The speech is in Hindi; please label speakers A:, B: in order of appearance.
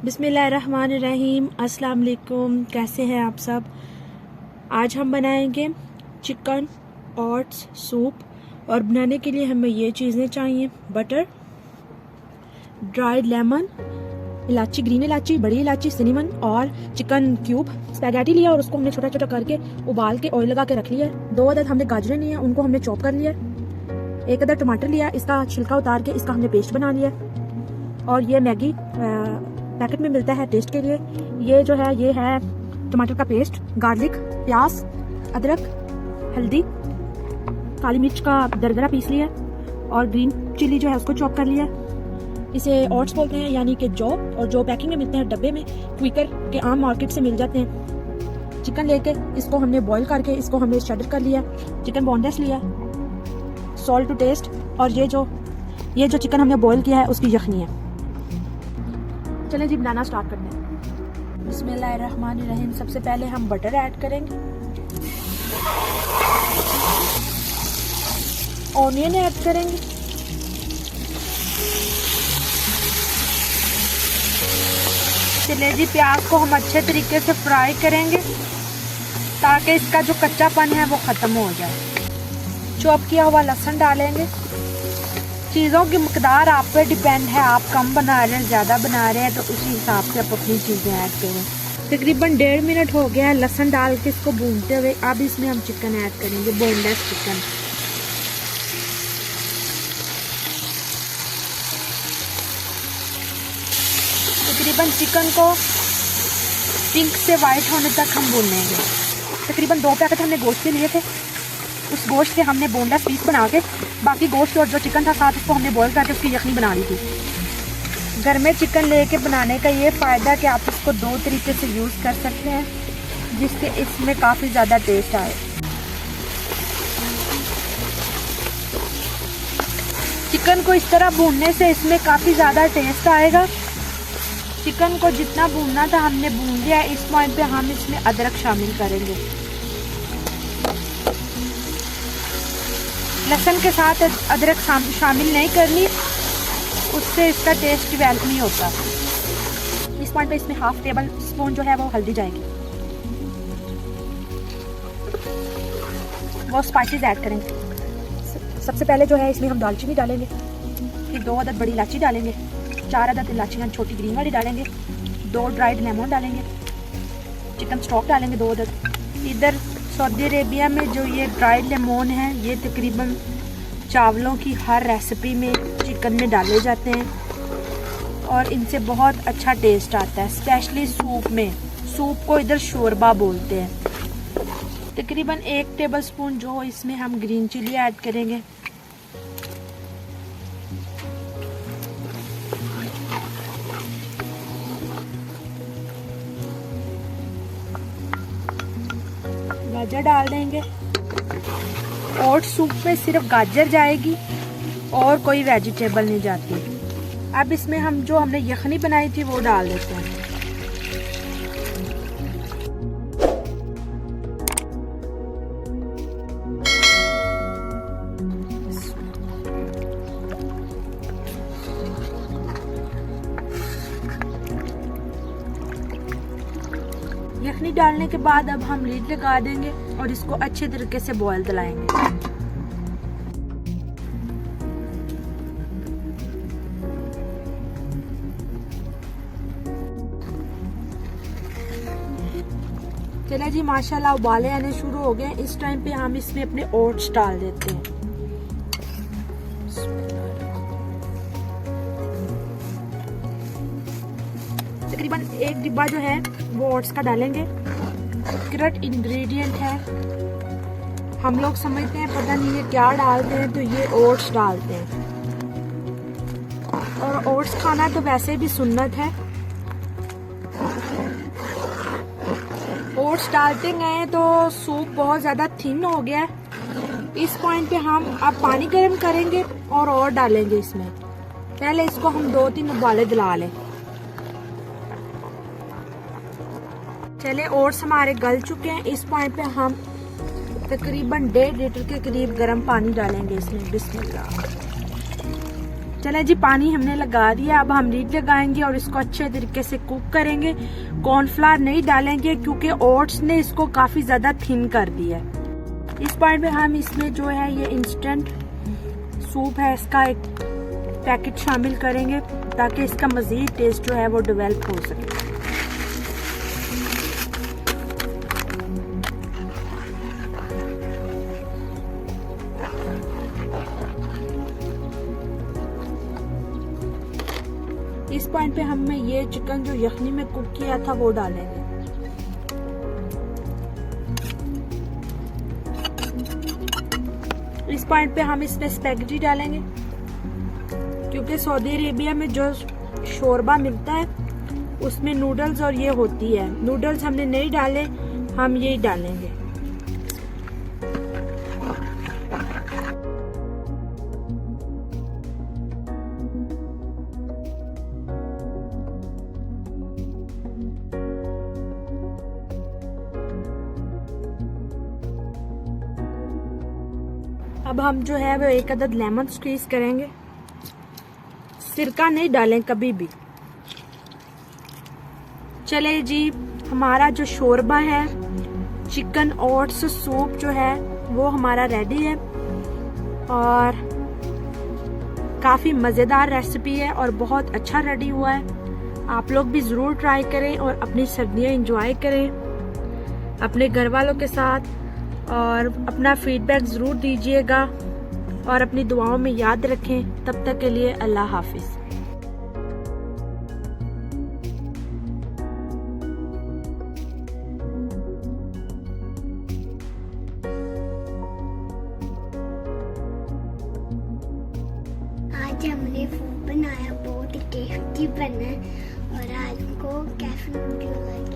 A: बिस्मिल्लाहिर्रहमानिर्रहीम। अस्सलाम वालेकुम। कैसे हैं आप सब। आज हम बनाएंगे चिकन ओट्स सूप और बनाने के लिए हमें ये चीज़ें चाहिए: बटर, ड्राइड लेमन, इलायची, ग्रीन इलायची, बड़ी इलायची, सिनेमन और चिकन क्यूब। स्पैगेटी लिया और उसको हमने छोटा छोटा करके उबाल के ऑयल लगा के रख लिया। 2 अदद हमने गाजरें लिया, उनको हमने चॉप कर लिया। 1 अदद टमाटर लिया, इसका छिलका उतार के इसका हमने पेस्ट बना लिया। और ये मैगी पैकेट में मिलता है टेस्ट के लिए। ये जो है ये है टमाटर का पेस्ट, गार्लिक, प्याज, अदरक, हल्दी, काली मिर्च का दरदरा पीस लिया और ग्रीन चिली जो है उसको चॉप कर लिया। इसे ओट्स बोलते हैं, यानी कि जौ, और जो पैकिंग में मिलते हैं डब्बे में, क्विकर के आम मार्केट से मिल जाते हैं। चिकन लेके इसको हमने बॉईल करके इसको हमने शेडर कर लिया। चिकन बोनलेस लिया, सॉल्ट टू टेस्ट। और ये जो चिकन हमने बॉईल किया है उसकी यखनी है। चलें जी बनाना स्टार्ट करते हैं। बिस्मिल्लाहिर्रहमानिर्रहीम। सबसे पहले हम बटर ऐड करेंगे, ऑनियन ऐड करेंगे, चले जी प्याज को हम अच्छे तरीके से फ्राई करेंगे ताकि इसका जो कच्चापन है वो ख़त्म हो जाए। चॉप किया हुआ लहसुन डालेंगे। चीज़ों की मकदार आप पे डिपेंड है, आप कम बना रहे हैं, ज़्यादा बना रहे हैं, तो उसी हिसाब से आप अपनी चीज़ें ऐड करें। तकरीबन 1.5 मिनट हो गया है लहसुन डाल के इसको भूनते हुए। अब इसमें हम चिकन ऐड करेंगे, बोनलेस चिकन। तकरीबन चिकन को पिंक से वाइट होने तक हम भूनेंगे। तकरीबन 2 पैकेट हमने गोश्त के लिए थे, उस गोश्त से हमने बोनलेस पीस बना के बाकी गोश्त और जो चिकन था साथ उसको हमने बॉईल करके उसकी यखनी बना ली थी। घर में चिकन लेके बनाने का ये फ़ायदा कि आप इसको 2 तरीके से यूज़ कर सकते हैं, जिससे इसमें काफ़ी ज़्यादा टेस्ट आए। चिकन को इस तरह भूनने से इसमें काफ़ी ज़्यादा टेस्ट आएगा। चिकन को जितना भूनना था हमने भून लिया। इस पॉइंट पे हम इसमें अदरक शामिल करेंगे। लहसुन के साथ अदरक शामिल नहीं करनी, उससे इसका टेस्ट डेवलप नहीं होता। इस पॉइंट पे इसमें 1/2 टेबल स्पून जो है वो हल्दी जाएगी। वो स्पाइसेस ऐड करेंगे। सबसे पहले जो है इसमें हम दालचीनी डालेंगे, फिर 2 अदद बड़ी इलायची डालेंगे, 4 अदद इलायचियाँ छोटी ग्रीन वाली डालेंगे, 2 ड्राइड लेमन डालेंगे, चिकन स्टॉक डालेंगे 2 अदद। इधर सऊदी अरेबिया में जो ये ड्राइड लेमन है ये तकरीबन चावलों की हर रेसिपी में चिकन में डाले जाते हैं और इनसे बहुत अच्छा टेस्ट आता है, स्पेशली सूप में। सूप को इधर शोरबा बोलते हैं। तकरीबन 1 टेबलस्पून जो इसमें हम ग्रीन चिली ऐड करेंगे। गाजर डाल देंगे। ओट्स सूप में सिर्फ गाजर जाएगी और कोई वेजिटेबल नहीं जाती। अब इसमें हमने यखनी बनाई थी वो डाल देते हैं। यखनी डालने के बाद अब हम लीड लगा देंगे और इसको अच्छे तरीके से बॉयल दिलाएंगे। चला जी माशाल्लाह उबाले आने शुरू हो गए। इस टाइम पे हम इसमें अपने ओट्स डाल देते हैं। तकरीबन 1 डिब्बा जो है वो ओट्स का डालेंगे। सीक्रेट इंग्रेडिएंट है, हम लोग समझते हैं पता नहीं ये क्या डालते हैं, तो ये ओट्स डालते हैं। और ओट्स खाना तो वैसे भी सुन्नत है। ओट्स डालते गए तो सूप बहुत ज़्यादा थिन हो गया। इस पॉइंट पे हम अब पानी गर्म करेंगे और डालेंगे इसमें। पहले इसको हम 2-3 उबाले दिला लें। चले ओट्स हमारे गल चुके हैं। इस पॉइंट पे हम तकरीबन 1.5 लीटर के करीब गर्म पानी डालेंगे इसमें। बिस्मिल्लाह। चले जी, पानी हमने लगा दिया, अब हम लीड लगाएंगे और इसको अच्छे तरीके से कुक करेंगे। कॉर्नफ्लावर नहीं डालेंगे क्योंकि ओट्स ने इसको काफी ज्यादा थिन कर दिया है। इस पॉइंट में हम इसमें जो है ये इंस्टेंट सूप है इसका एक पैकेट शामिल करेंगे ताकि इसका मजीद टेस्ट जो है वो डेवलप हो सके। इस पॉइंट पे हमें ये चिकन जो यखनी में कुक किया था वो डालेंगे। इस पॉइंट पे हम इसमें स्पैगेटी डालेंगे क्योंकि सऊदी अरेबिया में जो शोरबा मिलता है उसमें नूडल्स और ये होती है। नूडल्स हमने नहीं डाले, हम यही डालेंगे। अब हम जो है वो एक अदद लेमन स्क्वीज करेंगे। सिरका नहीं डालें कभी भी। चले जी, हमारा जो शोरबा है चिकन ओट्स सूप जो है वो हमारा रेडी है और काफी मजेदार रेसिपी है और बहुत अच्छा रेडी हुआ है। आप लोग भी जरूर ट्राई करें और अपनी सर्दियां एंजॉय करें अपने घर वालों के साथ और अपना फीडबैक जरूर दीजिएगा और अपनी दुआओं में याद रखें। तब तक के लिए अल्लाह हाफिज।
B: आज हमने फूड बनाया, बहुत टेस्टी बना और आपको कैसी वीडियो लगी